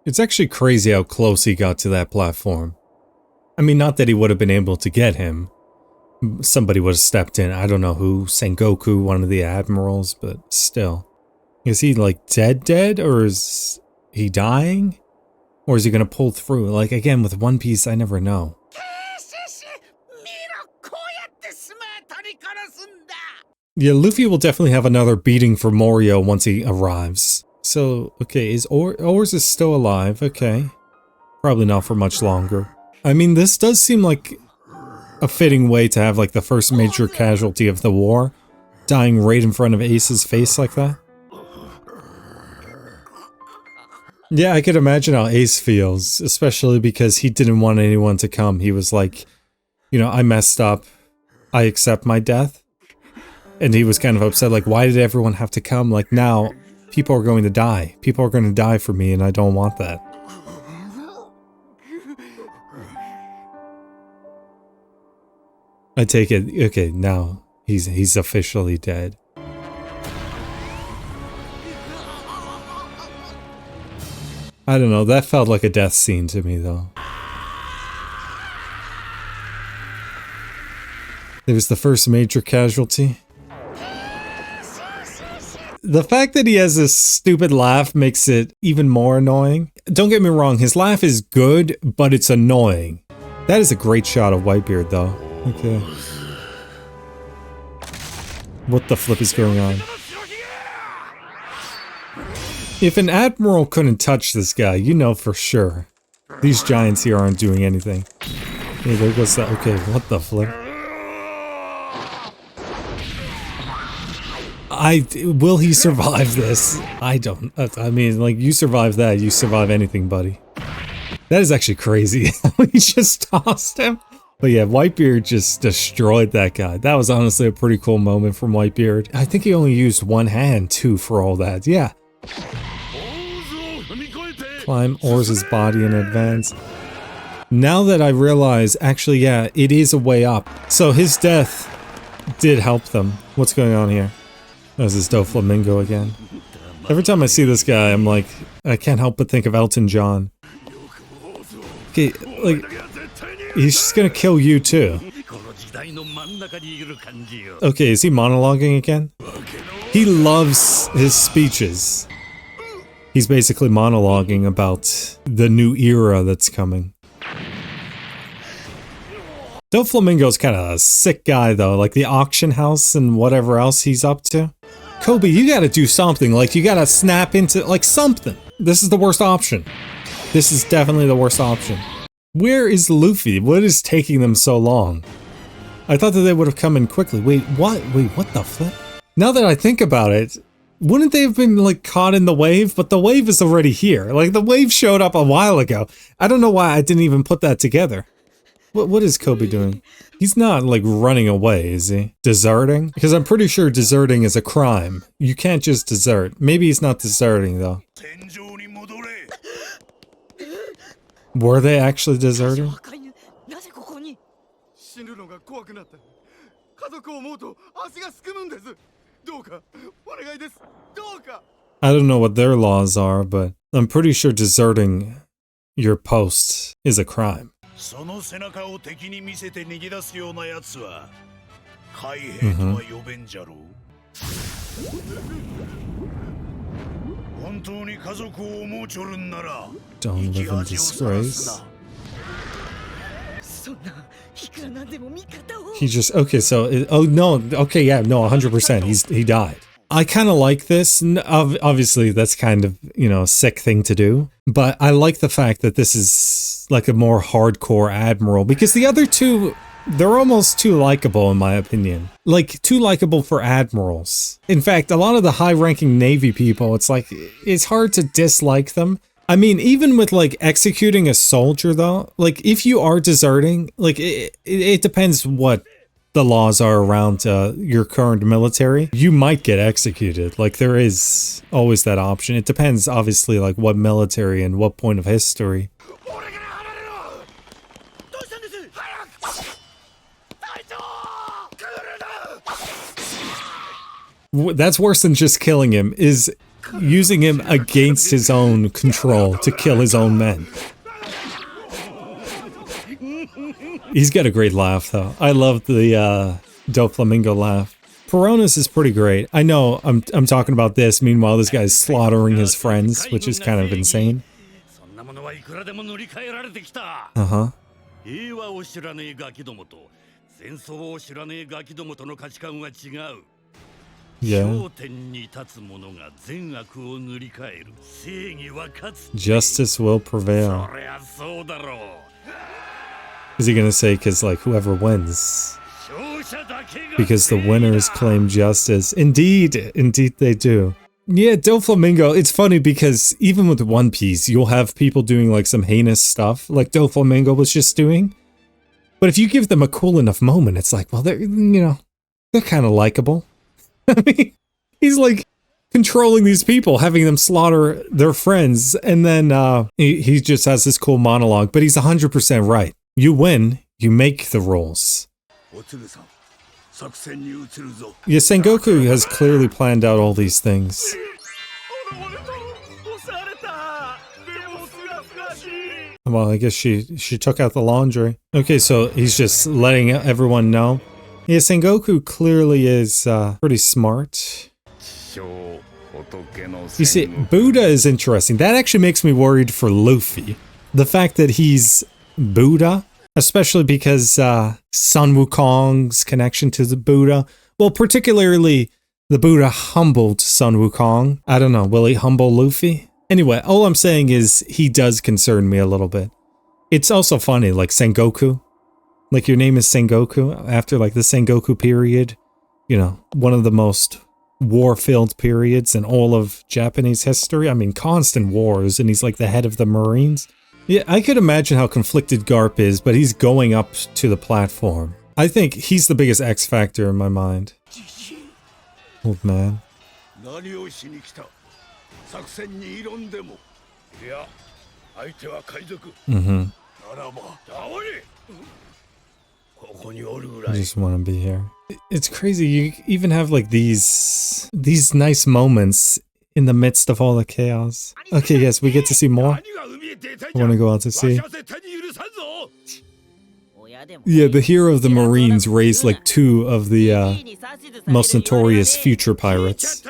It's actually crazy how close he got to that platform. I mean, not that he would have been able to get him. Somebody would have stepped in. I don't know who. Sengoku, one of the admirals, but still. Is he like dead, or is he dying? Or is he gonna pull through? Like, again, with One Piece, I never know. Yeah, Luffy will definitely have another beating for Morio once he arrives. So, okay, Oars is still alive, okay. Probably not for much longer. I mean, this does seem like a fitting way to have like the first major casualty of the war, dying right in front of Ace's face like that. Yeah, I could imagine how Ace feels, especially because he didn't want anyone to come. He was like, you know, I messed up. I accept my death. And he was kind of upset, like, why did everyone have to come? Like, now, people are going to die. People are going to die for me, and I don't want that. I take it, okay, now, he's officially dead. I don't know, that felt like a death scene to me, though. It was the first major casualty. The fact that he has this stupid laugh makes it even more annoying. Don't get me wrong, his laugh is good, but it's annoying. That is a great shot of Whitebeard, though. Okay. What the flip is going on? If an admiral couldn't touch this guy, you know for sure. These giants here aren't doing anything. Hey, there goes that. Okay, what the flip? Will he survive this? I don't. I mean, like, you survive that, you survive anything, buddy. That is actually crazy. We just tossed him. But yeah, Whitebeard just destroyed that guy. That was honestly a pretty cool moment from Whitebeard. I think he only used one hand, too, for all that. Yeah. Climb Oars' body in advance. Now that I realize, actually, yeah, it is a way up. So his death did help them. What's going on here? There's this Doflamingo again. Every time I see this guy, I'm like, I can't help but think of Elton John. Okay, like, he's just gonna kill you too. Okay, is he monologuing again? He loves his speeches. He's basically monologuing about the new era that's coming. Doflamingo's kind of a sick guy though, like the auction house and whatever else he's up to. Kobe, you gotta do something, like you gotta snap into, like something. This is the worst option. This is definitely the worst option. Where is Luffy? What is taking them so long? I thought that they would have come in quickly. Wait, what? Wait, what the flip? Now that I think about it, wouldn't they have been like caught in the wave? But the wave is already here. Like the wave showed up a while ago. I don't know why I didn't even put that together. What is Kobe doing? He's not like running away, is he? Deserting? Because I'm pretty sure deserting is a crime. You can't just desert. Maybe he's not deserting though. Were they actually deserting? I don't know what their laws are, but I'm pretty sure deserting your post is a crime. Don't live in disgrace. He just, okay, so, oh no, okay, yeah, no, 100%, he died. I kind of like this. Obviously, that's kind of, you know, a sick thing to do. But I like the fact that this is like a more hardcore admiral. Because the other two, they're almost too likable in my opinion. Like, too likable for admirals. In fact, a lot of the high-ranking Navy people, it's like, it's hard to dislike them. I mean, even with like executing a soldier though, like if you are deserting, like it depends what the laws are around your current military, you might get executed. Like there is always that option. It depends obviously like what military and what point of history. That's worse than just killing him. Is using him against his own control to kill his own men. He's got a great laugh, though. I love the Doflamingo laugh. Peronis is pretty great. I know I'm talking about this. Meanwhile, this guy's slaughtering his friends, which is kind of insane. Uh-huh. Yeah. Justice will prevail. Is he gonna say, because, like, whoever wins? Because the winners claim justice. Indeed, indeed they do. Yeah, Doflamingo, it's funny because even with One Piece, you'll have people doing, like, some heinous stuff, like Doflamingo was just doing. But if you give them a cool enough moment, it's like, well, they're, you know, they're kind of likable. I mean, he's, like, controlling these people, having them slaughter their friends, and then he just has this cool monologue, but he's 100% right. You win, you make the rules. Yeah, Sengoku has clearly planned out all these things. Well, I guess she took out the laundry. Okay, so he's just letting everyone know. Yeah, Sengoku clearly is pretty smart. You see, Buddha is interesting. That actually makes me worried for Luffy. The fact that he's Buddha, especially because Sun Wukong's connection to the Buddha. Well, particularly the Buddha humbled Sun Wukong. I don't know, will he humble Luffy? Anyway, all I'm saying is he does concern me a little bit. It's also funny, like Sengoku. Like your name is Sengoku after like the Sengoku period. You know, one of the most war-filled periods in all of Japanese history. I mean, constant wars, and he's like the head of the Marines. Yeah, I could imagine how conflicted Garp is, but he's going up to the platform. I think he's the biggest X factor in my mind. Old man. Mm-hmm. I just want to be here. It's crazy, you even have like these nice moments in the midst of all the chaos. Okay, yes, we get to see more. I want to go out to sea. Yeah, the hero of the Marines raised like 2 of the most notorious future pirates.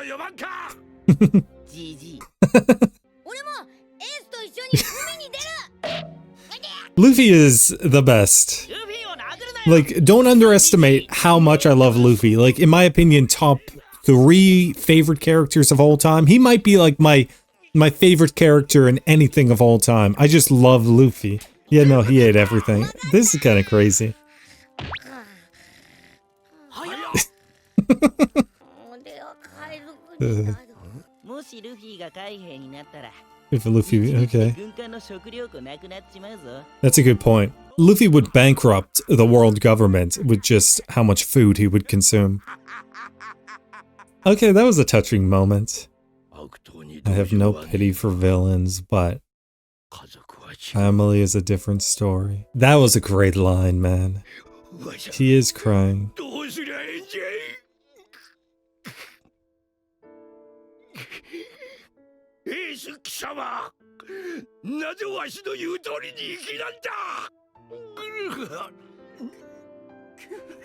Luffy is the best. Like, don't underestimate how much I love Luffy. Like, in my opinion, top 3 favorite characters of all time. He might be like my favorite character in anything of all time. I just love Luffy. Yeah, no, he ate everything. This is kind of crazy. If Luffy, okay. That's a good point. Luffy would bankrupt the world government with just how much food he would consume. Okay, that was a touching moment. I have no pity for villains, but family is a different story. That was a great line, man. He is crying.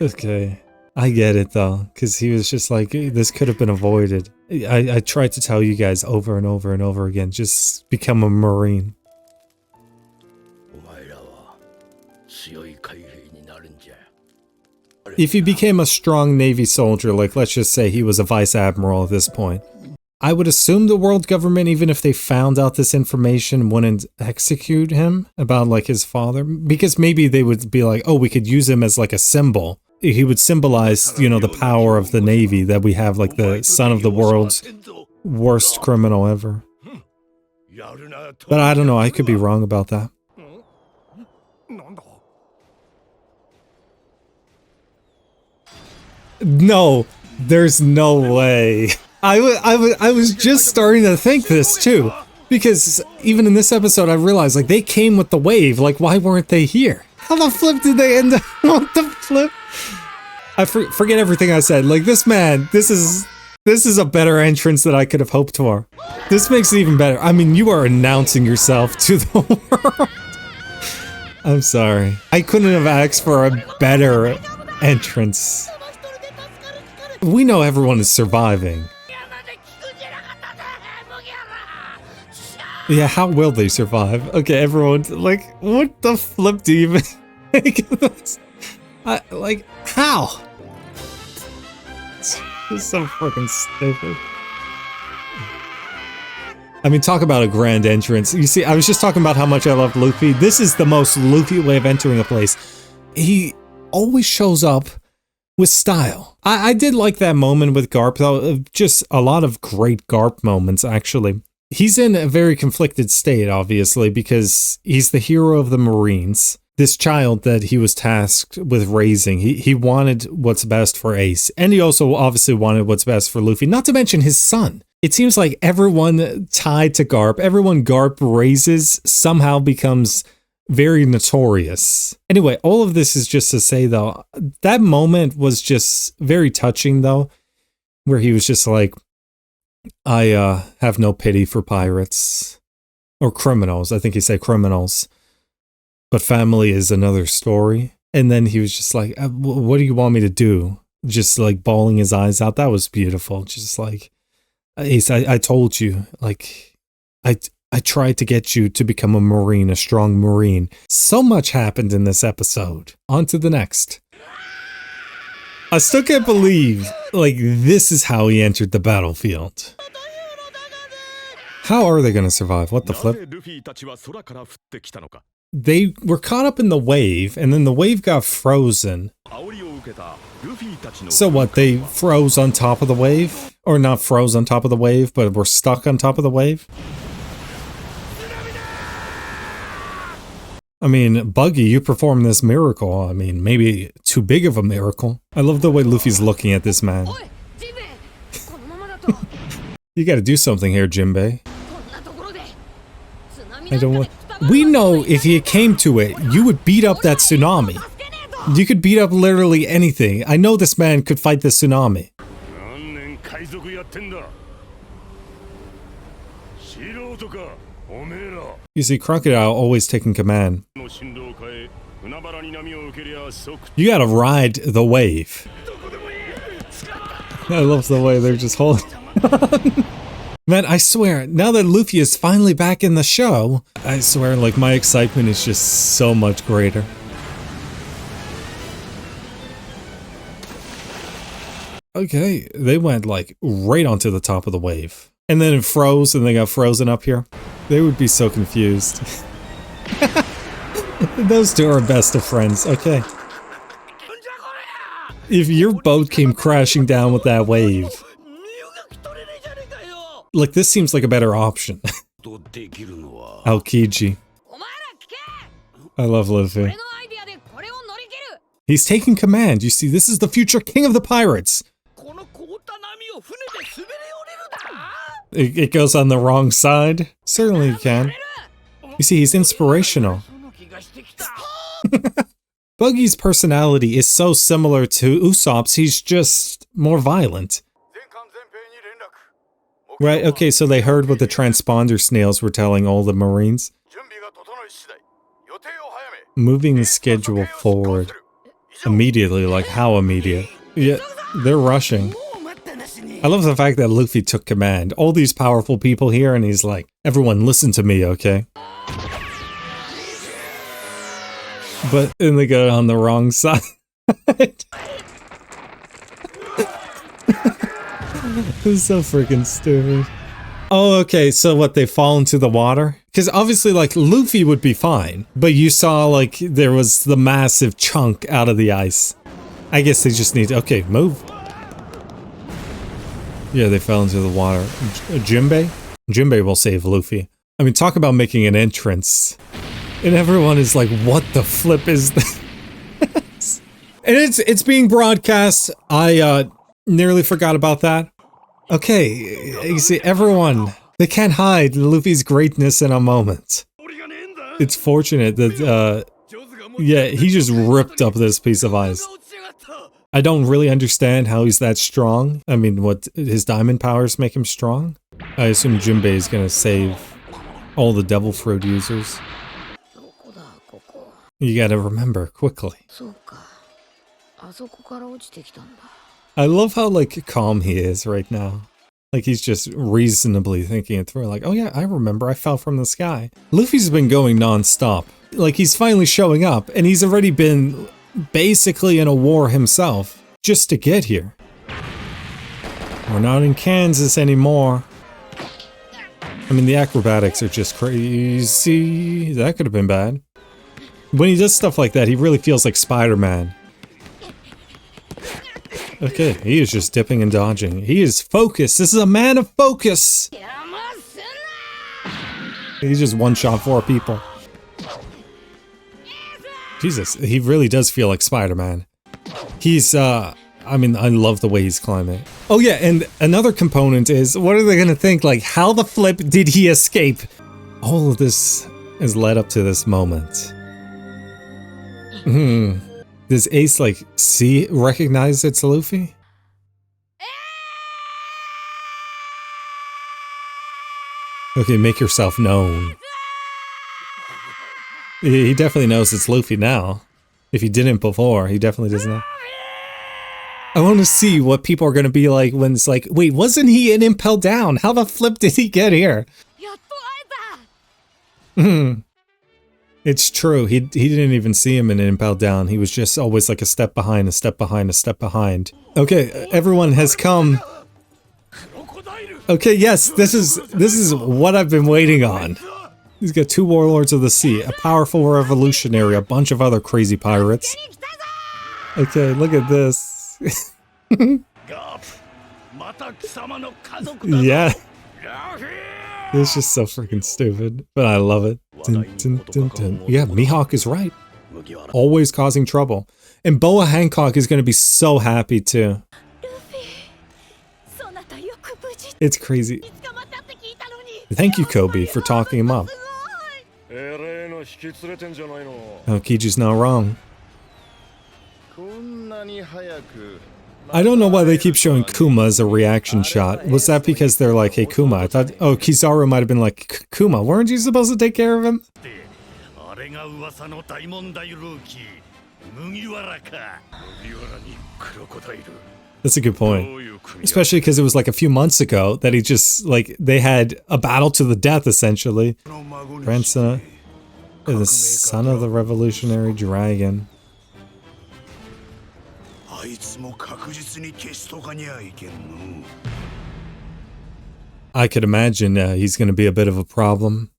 Okay. I get it though, because he was just like, this could have been avoided. I tried to tell you guys over and over and over again, just become a Marine. If he became a strong Navy soldier, like let's just say he was a vice admiral at this point, I would assume the world government, even if they found out this information, wouldn't execute him about like his father, because maybe they would be like, oh, we could use him as like a symbol. He would symbolize, you know, the power of the Navy, that we have like the son of the world's worst criminal ever. But I don't know, I could be wrong about that. No, there's no way. I was just starting to think this too, because even in this episode I realized like they came with the wave, like why weren't they here? How the flip did they end up? What the flip? I forget everything I said. Like this man, this is This is a better entrance than I could have hoped for. This makes it even better. I mean, you are announcing yourself to the world. I'm sorry. I couldn't have asked for a better entrance. We know everyone is surviving. Yeah, how will they survive? Okay, everyone, like, what the flip do you even make of this? Like, how? This is so fucking stupid. I mean, talk about a grand entrance. You see, I was just talking about how much I love Luffy. This is the most Luffy way of entering a place. He always shows up with style. I did like that moment with Garp, though. Just a lot of great Garp moments, actually. He's in a very conflicted state, obviously, because he's the hero of the Marines. This child that he was tasked with raising, he wanted what's best for Ace. And he also obviously wanted what's best for Luffy, not to mention his son. It seems like everyone tied to Garp, everyone Garp raises somehow becomes very notorious. Anyway, all of this is just to say, though, that moment was just very touching, though, where he was just like, I have no pity for pirates. Or criminals, I think he said criminals. But family is another story. And then he was just like, what do you want me to do? Just like bawling his eyes out. That was beautiful. Just like, Ace, I told you, like, I tried to get you to become a Marine, a strong Marine. So much happened in this episode. On to the next. I still can't believe, like, this is how he entered the battlefield. How are they going to survive? What the flip? They were caught up in the wave, and then the wave got frozen. So what, they froze on top of the wave? Or not froze on top of the wave, but were stuck on top of the wave? I mean, Buggy, you performed this miracle. I mean, maybe too big of a miracle. I love the way Luffy's looking at this man. You gotta do something here, Jinbei. I don't want... We know if you came to it, you would beat up that tsunami. You could beat up literally anything. I know this man could fight the tsunami. You see, Crocodile always taking command. You gotta ride the wave. I love the way they're just holding on. Man, I swear, now that Luffy is finally back in the show, I swear, like, my excitement is just so much greater. Okay, they went, like, right onto the top of the wave. And then it froze, and they got frozen up here. They would be so confused. Those two are best of friends, okay. If your boat came crashing down with that wave... Like, this seems like a better option. Aokiji. I love Luffy. He's taking command. You see, this is the future king of the pirates. It goes on the wrong side. Certainly you can. You see, he's inspirational. Buggy's personality is so similar to Usopp's, he's just more violent. Right, okay, so they heard what the transponder snails were telling all the Marines. Moving the schedule forward. Immediately, like how immediate? Yeah, they're rushing. I love the fact that Luffy took command. All these powerful people here, and he's like, everyone listen to me, okay? But then they go on the wrong side. This is so freaking stupid. Oh, okay, so what, they fall into the water? Because obviously, like, Luffy would be fine, but you saw, like, there was the massive chunk out of the ice. I guess they just need to, okay, move. Yeah, they fell into the water. Jinbei? Jinbei will save Luffy. I mean, talk about making an entrance. And everyone is like, what the flip is this? And it's being broadcast. I nearly forgot about that. Okay, you see, everyone, they can't hide Luffy's greatness in a moment. It's fortunate that, yeah, he just ripped up this piece of ice. I don't really understand how he's that strong. I mean, what his diamond powers make him strong? I assume Jinbei is gonna save all the devil fruit users. You gotta remember quickly. I love how, like, calm he is right now. Like, he's just reasonably thinking it through. Like, oh yeah, I remember, I fell from the sky. Luffy's been going non-stop. Like, he's finally showing up, and he's already been basically in a war himself just to get here. We're not in Kansas anymore. I mean, the acrobatics are just crazy. That could have been bad. When he does stuff like that, he really feels like Spider-Man. Okay, he is just dipping and dodging. He is focused. This is a man of focus. He just one-shot 4 people. Jesus, he really does feel like Spider-Man. He's, I mean, I love the way he's climbing. Oh yeah, and another component is, what are they gonna think? Like, how the flip did he escape? All of this has led up to this moment. Does Ace, like, recognize it's Luffy? Okay, make yourself known. He definitely knows it's Luffy now. If he didn't before, he definitely doesn't know. I want to see what people are going to be like when it's like, wait, wasn't he in Impel Down? How the flip did he get here? It's true. He didn't even see him in Impel Down. He was just always like a step behind, a step behind, a step behind. Okay, everyone has come. Okay, yes, this is what I've been waiting on. He's got 2 warlords of the sea, a powerful revolutionary, a bunch of other crazy pirates. Okay, look at this. Yeah. It's just so freaking stupid, but I love it. Dun, dun, dun, dun. Yeah, Mihawk is right. Always causing trouble. And Boa Hancock is going to be so happy too. It's crazy. Thank you, Kobe, for talking him up. Oh, Kiju's not wrong. I don't know why they keep showing Kuma as a reaction shot. Was that because they're like, hey Kuma, I thought, oh, Kizaru might have been like, Kuma, weren't you supposed to take care of him? That's a good point. Especially because it was like a few months ago that he just, like, they had a battle to the death, essentially. Grandson, the son of the revolutionary dragon. I could imagine he's going to be a bit of a problem.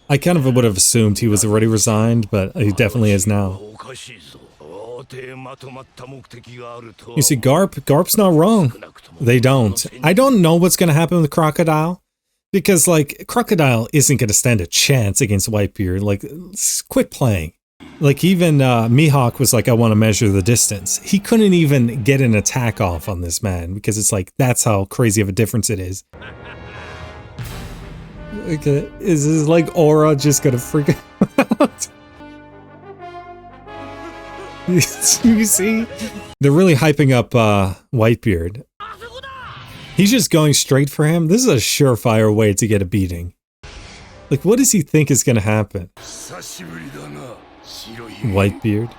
I kind of would have assumed he was already resigned, but he definitely is now. You see, Garp's not wrong. They don't. I don't know what's going to happen with Crocodile. Because, like, Crocodile isn't going to stand a chance against Whitebeard. Like, quit playing. Like, even Mihawk was like, I want to measure the distance. He couldn't even get an attack off on this man. Because it's like, that's how crazy of a difference it is. Okay, is his, like, aura just going to freak out? You see? They're really hyping up Whitebeard. He's just going straight for him. This is a surefire way to get a beating. Like, what does he think is going to happen? Whitebeard.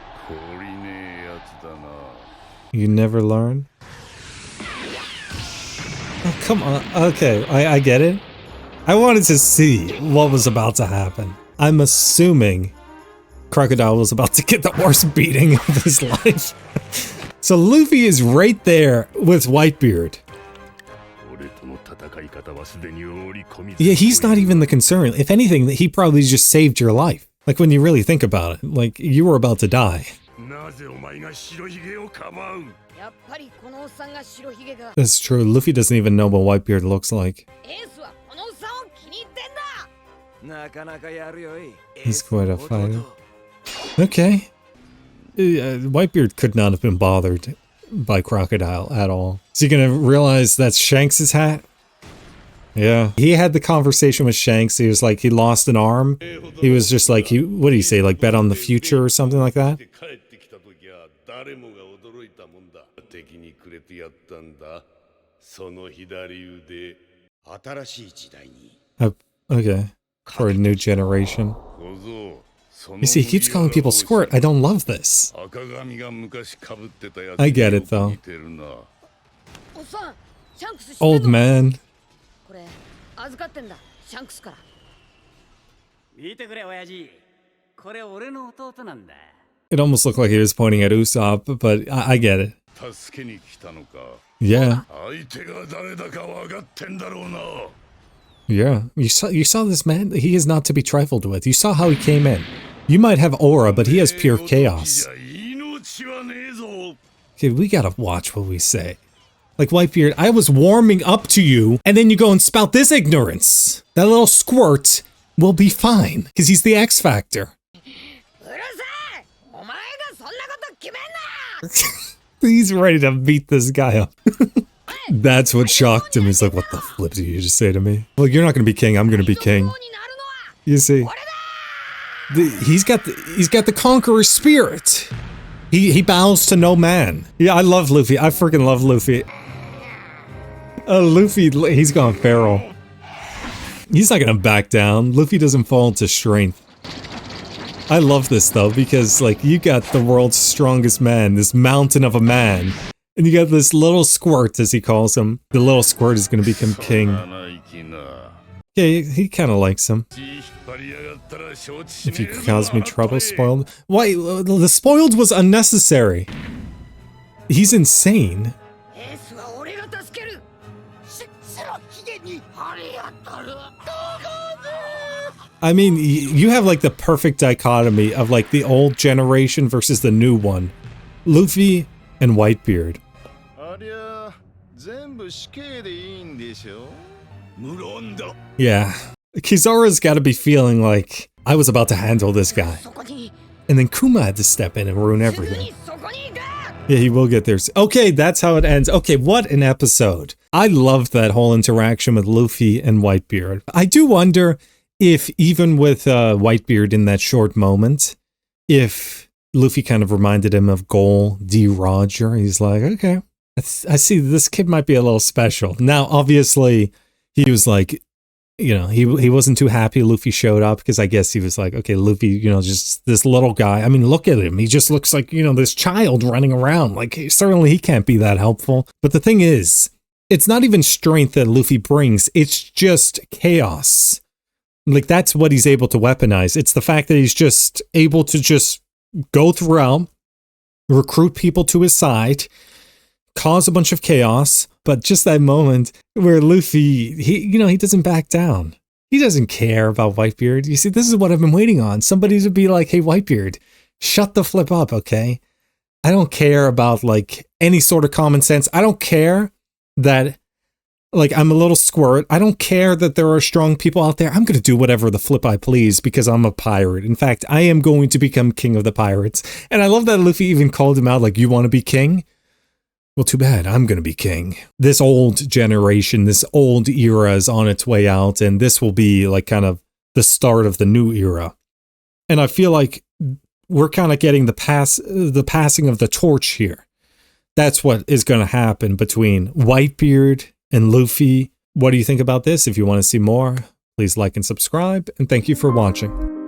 You never learn? Oh, come on. Okay, I get it. I wanted to see what was about to happen. I'm assuming Crocodile was about to get the worst beating of his life. So Luffy is right there with Whitebeard. Yeah, he's not even the concern. If anything, he probably just saved your life. Like, when you really think about it, like, you were about to die. That's true. Luffy doesn't even know what Whitebeard looks like. He's quite a fighter. Okay. Whitebeard could not have been bothered by Crocodile at all. Is he gonna realize that's Shanks' hat? Yeah. He had the conversation with Shanks. He was like, he lost an arm. He was just like, what do you say, like bet on the future or something like that? Okay. For a new generation. You see, he keeps calling people squirt. I don't love this. I get it, though. Old man. It almost looked like he was pointing at Usopp, but I get it. Yeah. Yeah. You saw this man? He is not to be trifled with. You saw how he came in. You might have aura, but he has pure chaos. Okay, we gotta watch what we say. Like, Whitebeard, I was warming up to you, and then you go and spout this ignorance. That little squirt will be fine, because he's the X Factor. He's ready to beat this guy up. That's what shocked him. He's like, what the flip did you just say to me? Well, you're not gonna be king, I'm gonna be king. You see? He's got the conqueror spirit. He bows to no man. Yeah, I love Luffy. I freaking love Luffy. Luffy, he's gone feral. He's not gonna back down. Luffy doesn't fall into strength. I love this though, because like you got the world's strongest man, this mountain of a man, and you got this little squirt, as he calls him. The little squirt is gonna become king. Yeah, he kind of likes him. If you cause me trouble, spoiled. Why? The spoiled was unnecessary. He's insane. I mean, you have like the perfect dichotomy of like the old generation versus the new one. Luffy and Whitebeard. Yeah. Kizaru's gotta be feeling like, I was about to handle this guy. And then Kuma had to step in and ruin everything. Yeah, he will get there. Okay, that's how it ends. Okay, what an episode. I loved that whole interaction with Luffy and Whitebeard. I do wonder if even with Whitebeard in that short moment, if Luffy kind of reminded him of Gol D. Roger. He's like, okay, I see this kid might be a little special. Now, obviously, he was like, you know, he wasn't too happy Luffy showed up because I guess he was like, okay, Luffy, you know, just this little guy. I mean, look at him. He just looks like, you know, this child running around. Like, certainly he can't be that helpful. But the thing is, it's not even strength that Luffy brings. It's just chaos. Like, that's what he's able to weaponize. It's the fact that he's just able to just go throughout, recruit people to his side, cause a bunch of chaos, but just that moment where Luffy, he doesn't back down. He doesn't care about Whitebeard. You see, this is what I've been waiting on. Somebody to be like, hey, Whitebeard, shut the flip up, okay? I don't care about, like, any sort of common sense. I don't care that, like, I'm a little squirt. I don't care that there are strong people out there. I'm going to do whatever the flip I please because I'm a pirate. In fact, I am going to become king of the pirates. And I love that Luffy even called him out, like, you want to be king? Well, too bad. I'm going to be king. This old generation, this old era is on its way out, and this will be like kind of the start of the new era. And I feel like we're kind of getting the passing of the torch here. That's what is going to happen between Whitebeard and Luffy. What do you think about this? If you want to see more, please like and subscribe, and thank you for watching.